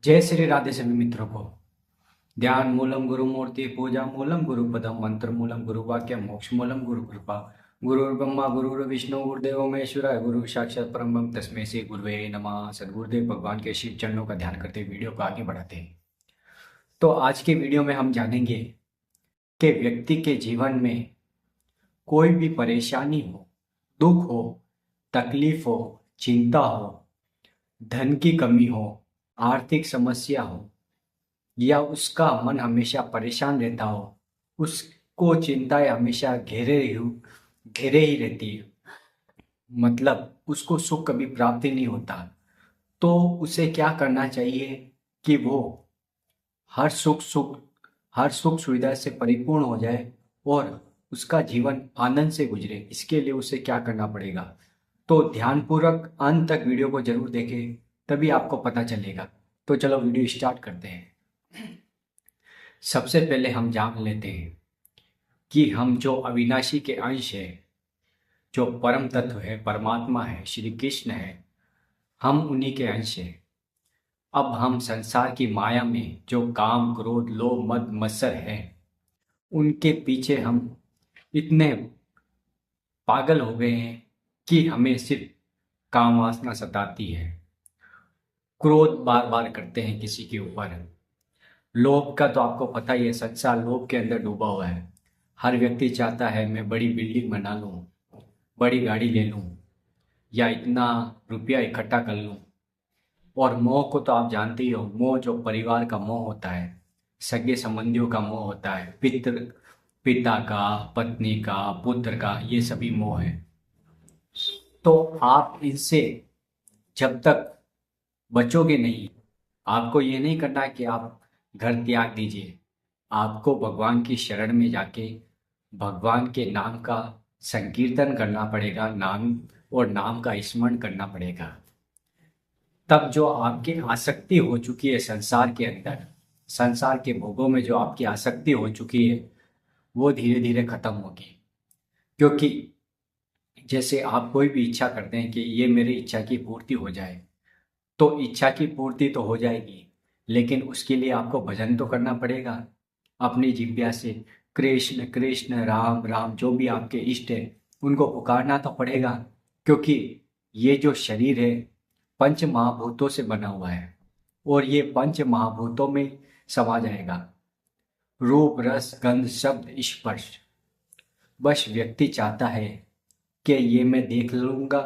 जय श्री राधे सभी मित्रों को। ध्यान मूलम गुरु मूर्ति पूजा मूलम गुरु पदम मंत्र मूलम गुरु वाक्य मोक्ष मूलम गुरु कृपा। गुरु ब्रह्मा गुरु विष्णु गुरुदेव महेश्वराय गुरु साक्षात परम ब्रह्म तस्मै श्री गुरुवे नमः। सद्गुरुदेव भगवान के शिव चरणों का ध्यान करते वीडियो को आगे बढ़ाते हैं। तो आज के वीडियो में हम जानेंगे कि व्यक्ति के जीवन में कोई भी परेशानी हो, दुख हो, तकलीफ हो, चिंता हो, धन की कमी हो, आर्थिक समस्या हो, या उसका मन हमेशा परेशान रहता हो, उसको चिंताएं हमेशा घेरे ही रहती है, मतलब उसको सुख कभी प्राप्त ही नहीं होता। तो उसे क्या करना चाहिए कि वो हर हर सुख सुविधा से परिपूर्ण हो जाए और उसका जीवन आनंद से गुजरे। इसके लिए उसे क्या करना पड़ेगा, तो ध्यानपूर्वक अंत तक वीडियो को जरूर देखें, तभी आपको पता चलेगा। तो चलो वीडियो स्टार्ट करते हैं। सबसे पहले हम जान लेते हैं कि हम जो अविनाशी के अंश है, जो परम तत्व है, परमात्मा है, श्री कृष्ण है, हम उन्हीं के अंश हैं। अब हम संसार की माया में जो काम क्रोध लोभ मद मत्सर है, उनके पीछे हम इतने पागल हो गए हैं कि हमें सिर्फ काम वासना सताती है। क्रोध बार बार करते हैं किसी के ऊपर। लोभ का तो आपको पता ही है, संसार लोभ के अंदर डूबा हुआ है। हर व्यक्ति चाहता है मैं बड़ी बिल्डिंग बना लूं, बड़ी गाड़ी ले लूं, या इतना रुपया इकट्ठा कर लूं। और मोह को तो आप जानते ही हो, मोह जो परिवार का मोह होता है, सगे संबंधियों का मोह होता है, पिता का, पत्नी का, पुत्र का, ये सभी मोह है। तो आप इनसे जब तक बचोगे नहीं, आपको ये नहीं करना कि आप घर त्याग दीजिए। आपको भगवान की शरण में जाके भगवान के नाम का संकीर्तन करना पड़ेगा, नाम का स्मरण करना पड़ेगा। तब जो आपकी आसक्ति हो चुकी है संसार के अंदर, संसार के भोगों में जो आपकी आसक्ति हो चुकी है, वो धीरे धीरे खत्म होगी। क्योंकि जैसे आप कोई भी इच्छा करते हैं कि ये मेरी इच्छा की पूर्ति हो जाए, तो इच्छा की पूर्ति तो हो जाएगी, लेकिन उसके लिए आपको भजन तो करना पड़ेगा। अपनी जिह्वा से कृष्ण कृष्ण राम राम, जो भी आपके इष्ट है उनको पुकारना तो पड़ेगा। क्योंकि ये जो शरीर है पंच महाभूतों से बना हुआ है, और ये पंच महाभूतों में समा जाएगा। रूप रस गंध शब्द स्पर्श। बस व्यक्ति चाहता है कि ये मैं देख लूंगा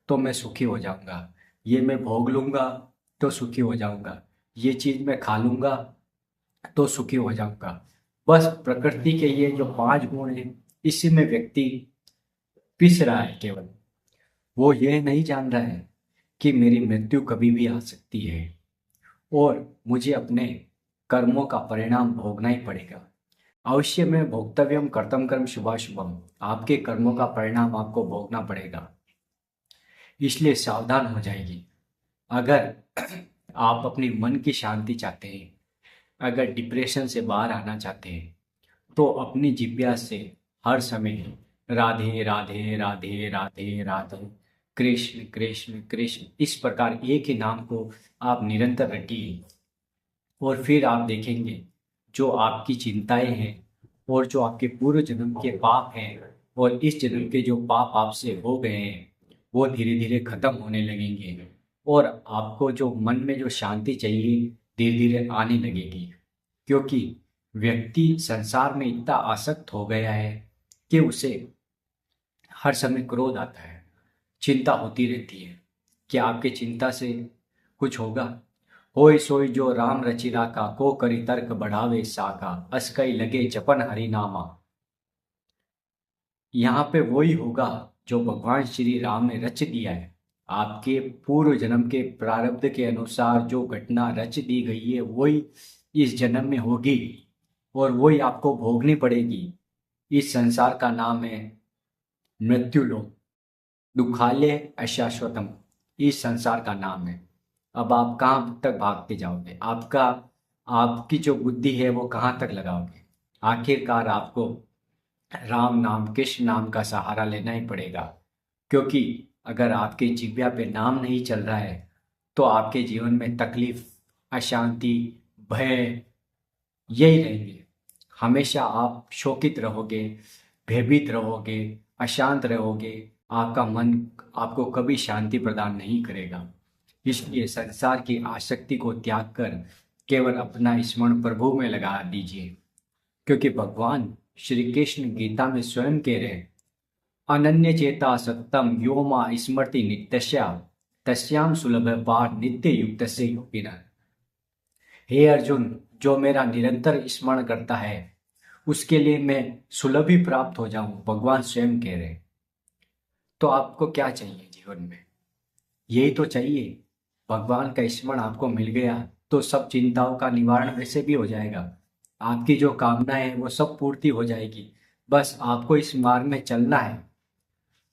तो मैं सुखी हो जाऊंगा, ये मैं भोग लूंगा तो सुखी हो जाऊंगा, ये चीज मैं खा लूंगा तो सुखी हो जाऊंगा। बस प्रकृति के ये जो पांच गुण हैं, इसी में व्यक्ति पिस रहा है। केवल वो ये नहीं जान रहा है कि मेरी मृत्यु कभी भी आ सकती है और मुझे अपने कर्मों का परिणाम भोगना ही पड़ेगा। अवश्य में भोक्तव्यम कर्तम कर्म शुभाशुभम, आपके कर्मों का परिणाम आपको भोगना पड़ेगा। इसलिए सावधान हो जाएगी। अगर आप अपनी मन की शांति चाहते हैं, अगर डिप्रेशन से बाहर आना चाहते हैं, तो अपनी जिज्ञासा से हर समय राधे राधे राधे राधे राधे कृष्ण कृष्ण कृष्ण, इस प्रकार एक ही नाम को आप निरंतर रटिए। और फिर आप देखेंगे जो आपकी चिंताएं हैं और जो आपके पूर्व जन्म के पाप हैं और इस जन्म के जो पाप आपसे हो गए हैं, वो धीरे धीरे खत्म होने लगेंगे और आपको जो मन में जो शांति चाहिए धीरे धीरे आने लगेगी। क्योंकि व्यक्ति संसार में इतना आसक्त हो गया है कि उसे हर समय क्रोध आता है, चिंता होती रहती है। क्या आपके चिंता से कुछ होगा? होय सोई जो राम रचिरा का, को करी तर्क बढ़ावे साका, असकई लगे जपन हरि नामा। यहाँ पे वही होगा जो भगवान श्री राम ने रच दिया है। आपके पूर्व जन्म के प्रारब्ध के अनुसार जो घटना रच दी गई है, वही इस जन्म में होगी और वही आपको भोगनी पड़ेगी। इस संसार का नाम है मृत्यु लोक, दुखालय अशाश्वतम, इस संसार का नाम है। अब आप कहाँ तक भागते जाओगे? आपकी जो बुद्धि है वो कहाँ तक लगाओगे? आखिरकार आपको राम नाम कृष्ण नाम का सहारा लेना ही पड़ेगा। क्योंकि अगर आपके जिह्वा पे नाम नहीं चल रहा है, तो आपके जीवन में तकलीफ अशांति, भय यही रहेंगे। हमेशा आप शोकित रहोगे, भयभीत रहोगे, अशांत रहोगे। आपका मन आपको कभी शांति प्रदान नहीं करेगा। इसलिए संसार की आसक्ति को त्याग कर केवल अपना स्मरण प्रभु में लगा दीजिए, क्योंकि भगवान श्री कृष्ण गीता में स्वयं कह रहे हैं, अनन्य चेता सत्तम यो मा स्मृति नित्यस्या तस्याम सुलभ पार नित्य युक्त से योगिना। हे अर्जुन, जो मेरा निरंतर स्मरण करता है उसके लिए मैं सुलभ ही प्राप्त हो जाऊं, भगवान स्वयं कह रहे। तो आपको क्या चाहिए जीवन में? यही तो चाहिए। भगवान का स्मरण आपको मिल गया तो सब चिंताओं का निवारण वैसे भी हो जाएगा। आपकी जो कामनाएं हैं वो सब पूर्ति हो जाएगी। बस आपको इस मार्ग में चलना है।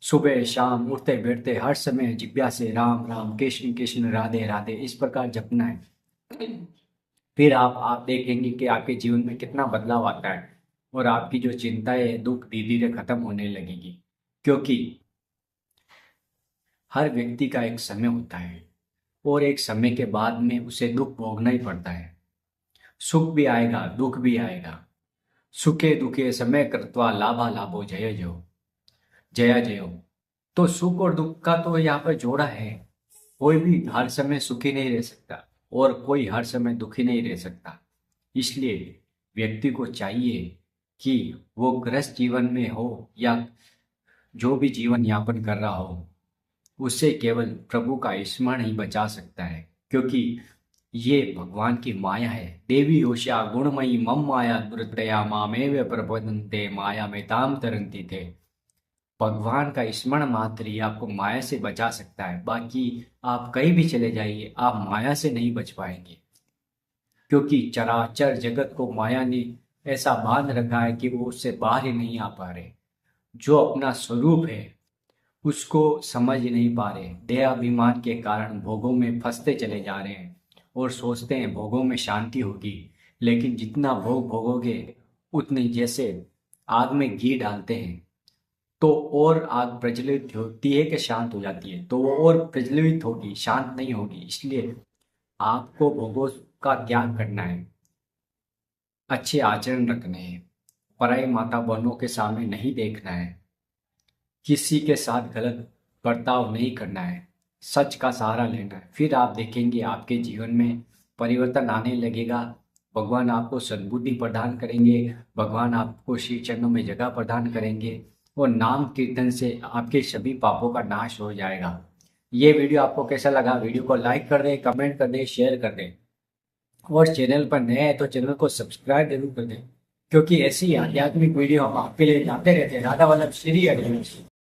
सुबह शाम उठते बैठते हर समय जिज्ञासा से राम राम कृष्ण कृष्ण राधे राधे इस प्रकार जपना है। फिर आप देखेंगे कि आपके जीवन में कितना बदलाव आता है और आपकी जो चिंताएं दुख धीरे धीरे खत्म होने लगेगी। क्योंकि हर व्यक्ति का एक समय होता है और एक समय के बाद में उसे दुख भोगना ही पड़ता है। सुख भी आएगा, दुख भी आएगा। सुखे दुखे समय कृत्वा लाभा लाभो जय जयो, जया जयो। तो सुख और दुख का तो यहाँ पर जोड़ा है। कोई भी हर समय सुखी नहीं रह सकता और कोई हर समय दुखी नहीं रह सकता। इसलिए व्यक्ति को चाहिए कि वो गृहस्थ जीवन में हो या जो भी जीवन यापन कर रहा हो, उससे केवल प्रभु का स्मरण ही बचा सकता है। क्योंकि ये भगवान की माया है। देवी ओषा गुणमयी मम माया दुर्दया मामेव प्रबंधते माया में ताम तरंती थे। भगवान का स्मरण मात्र ही आपको माया से बचा सकता है। बाकी आप कहीं भी चले जाइए, आप माया से नहीं बच पाएंगे। क्योंकि चराचर जगत को माया ने ऐसा बांध रखा है कि वो उससे बाहर ही नहीं आ पा रहे। जो अपना स्वरूप है उसको समझ ही नहीं पा रहे। देहाभिमान के कारण भोगों में फंसते चले जा रहे हैं और सोचते हैं भोगों में शांति होगी। लेकिन जितना भोग भोगोगे उतनी, जैसे आग में घी डालते हैं तो और आग प्रज्वलित होती है कि शांत हो जाती है, तो वो और प्रज्वलित होगी, शांत नहीं होगी। इसलिए आपको भोगों का त्याग करना है, अच्छे आचरण रखने हैं, पराई माता बहनों के सामने नहीं देखना है, किसी के साथ गलत बर्ताव नहीं करना है, सच का सहारा लेना है। फिर आप देखेंगे आपके जीवन में परिवर्तन आने लगेगा। भगवान आपको सद्बुद्धि प्रदान करेंगे, भगवान आपको श्री चरणों में जगह प्रदान करेंगे और नाम कीर्तन से आपके सभी पापों का नाश हो जाएगा। ये वीडियो आपको कैसा लगा? वीडियो को लाइक कर दें, कमेंट कर दें, शेयर कर दें और चैनल पर नए हैं तो चैनल को सब्सक्राइब जरूर कर दें, क्योंकि ऐसी आध्यात्मिक वीडियो हम आपके लिए लाते रहते हैं। राधा वल्लभ श्री हरि।